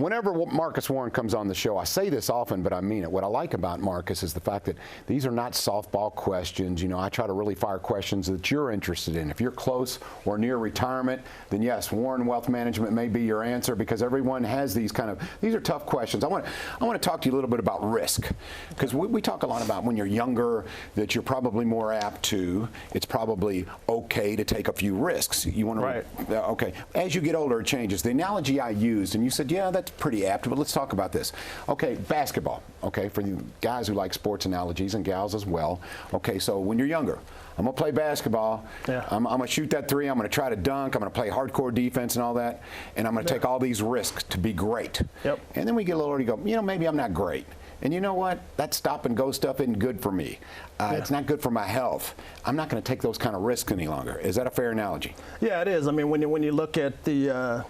whenever Marcus Warren comes on the show, I say this often, but I mean it. What I like about Marcus is the fact that these are not softball questions. You know, I try to really fire questions that you're interested in. If you're close or near retirement, then yes, Warren Wealth Management may be your answer, because everyone has these these are tough questions. I want to talk to you a little bit about risk, because we talk a lot about when you're younger that you're probably more apt to, it's probably okay to take a few risks. You want to, right. Okay. As you get older, it changes. The analogy I used, and you said, yeah, that's pretty apt, but let's talk about this. Okay, basketball. Okay, for you guys who like sports analogies, and gals as well. Okay, so when you're younger, I'm going to play basketball. Yeah. I'm going to shoot that three. I'm going to try to dunk. I'm going to play hardcore defense and all that. And I'm going to take all these risks to be great. Yep. And then we get a little older, you go, you know, maybe I'm not great. And you know what? That stop and go stuff isn't good for me. It's not good for my health. I'm not going to take those kind of risks any longer. Is that a fair analogy? Yeah, it is. I mean, when you look at the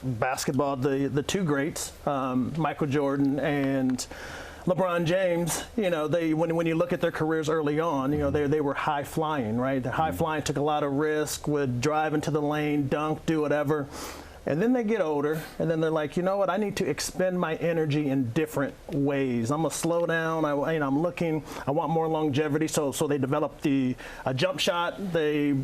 basketball, the two greats, Michael Jordan and LeBron James, you know, when you look at their careers early on, you know, they were high flying, right? The high flying, took a lot of risk, would drive into the lane, dunk, do whatever. And then they get older, and then they're like, you know what? I need to expend my energy in different ways. I'm gonna slow down. I'm looking. I want more longevity. So they develop the jump shot. They,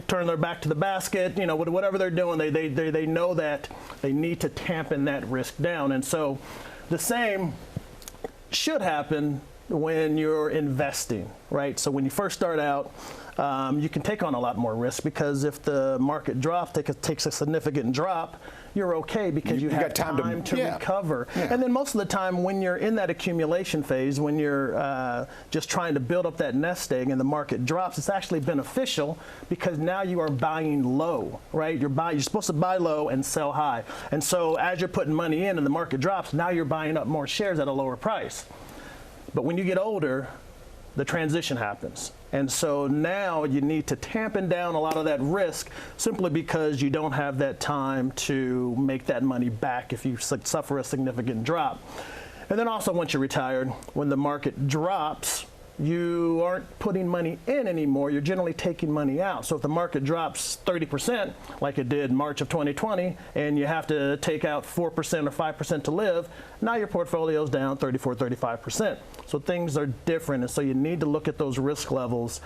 turn their back to the basket. You know, whatever they're doing, they know that they need to tampen that risk down. And so the same should happen when you're investing, right? So when you first start out, you can take on a lot more risk, because if the market drops, takes a significant drop, you're okay, because you have time to recover. Yeah. And then most of the time when you're in that accumulation phase, when you're just trying to build up that nest egg and the market drops, it's actually beneficial, because now you are buying low, right? You're supposed to buy low and sell high. And so as you're putting money in and the market drops, now you're buying up more shares at a lower price. But when you get older, the transition happens. And so now you need to tampen down a lot of that risk, simply because you don't have that time to make that money back if you suffer a significant drop. And then also, once you're retired, when the market drops, you aren't putting money in anymore. You're generally taking money out. So if the market drops 30%, like it did March of 2020, and you have to take out 4% or 5% to live, now your portfolio's down 34, 35%. So things are different, and so you need to look at those risk levels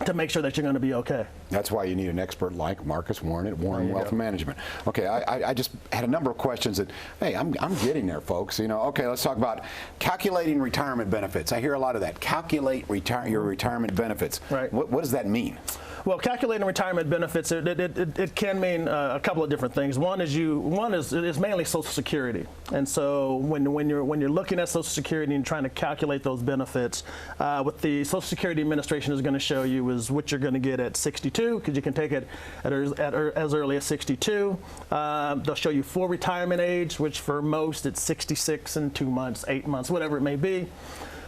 to make sure that you're going to be okay. That's why you need an expert like Marcus Warren at Warren Wealth Management. Okay, I just had a number of questions that, hey, I'm getting there, folks. You know, okay, let's talk about calculating retirement benefits. I hear a lot of that. Calculate your retirement benefits. Right. What does that mean? Well, calculating retirement benefits, it can mean a couple of different things. One is mainly Social Security, and so when you're looking at Social Security and trying to calculate those benefits, what the Social Security Administration is going to show you is what you're going to get at 62, because you can take it at as early as 62. They'll show you full retirement age, which for most it's 66 and 2 months, 8 months, whatever it may be.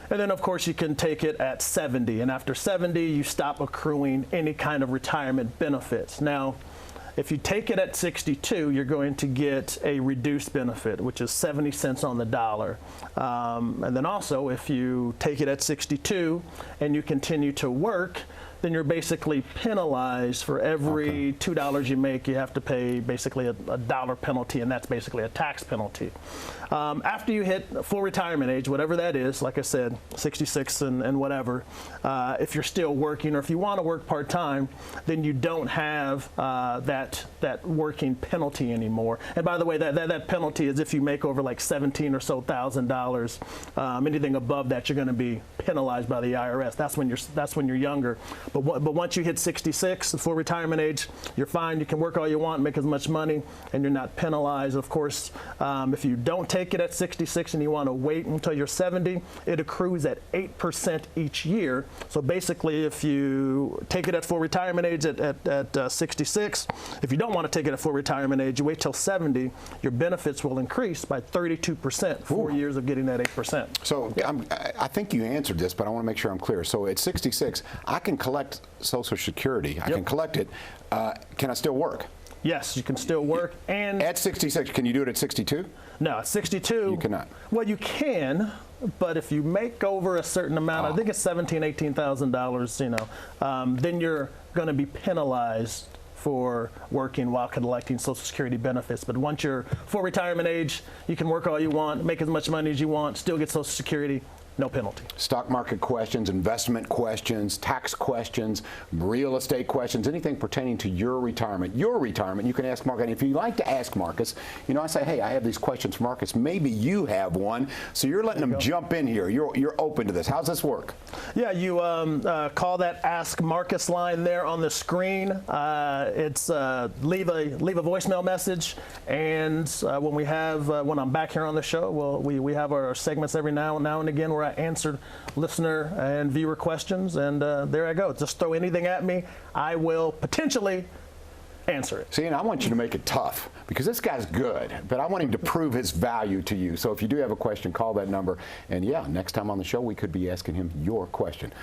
And then, of course, you can take it at 70. And after 70, you stop accruing any kind of retirement benefits. Now, if you take it at 62, you're going to get a reduced benefit, which is 70 cents on the dollar. And then also, if you take it at 62 and you continue to work, then you're basically penalized for every $2 you make. You have to pay basically a dollar penalty, and that's basically a tax penalty. After you hit full retirement age, whatever that is, like I said, 66 and whatever, if you're still working, or if you want to work part-time, then you don't have that working penalty anymore. And by the way, that penalty is if you make over like $17,000 or so. Anything above that, you're going to be penalized by the IRS. That's when you're younger. But once you hit 66, the full retirement age, you're fine. You can work all you want, make as much money, and you're not penalized. Of course, if you don't take it at 66 and you want to wait until you're 70, it accrues at 8% each year. So basically, if you take it at full retirement age at 66, if you don't want to take it at full retirement age, you wait till 70, your benefits will increase by 32%, 4 years of getting that 8%. So I think you answered this, but I want to make sure I'm clear. So at 66, I can collect Social Security. I can collect it. Can I still work? Yes, you can still work. And at 66, can you do it at 62? No, at 62. You cannot. Well, you can, but if you make over a certain amount, I think it's $17,000, $18,000, then you're going to be penalized for working while collecting Social Security benefits. But once you're full retirement age, you can work all you want, make as much money as you want, still get Social Security. No penalty. Stock market questions, investment questions, tax questions, real estate questions, anything pertaining to your retirement, you can ask Mark. And if you like to ask Marcus, you know, I say, hey, I have these questions for Marcus. Maybe you have one. So you're letting them jump in here. You're open to this. How's this work? Yeah, you call that Ask Marcus line there on the screen. It's leave a voicemail message. And when I'm back here on the show, we have our segments every now and again where I answer listener and viewer questions, and there I go. Just throw anything at me. I will potentially answer it. See, and I want you to make it tough because this guy's good, but I want him to prove his value to you. So if you do have a question, call that number. And yeah, next time on the show, we could be asking him your question.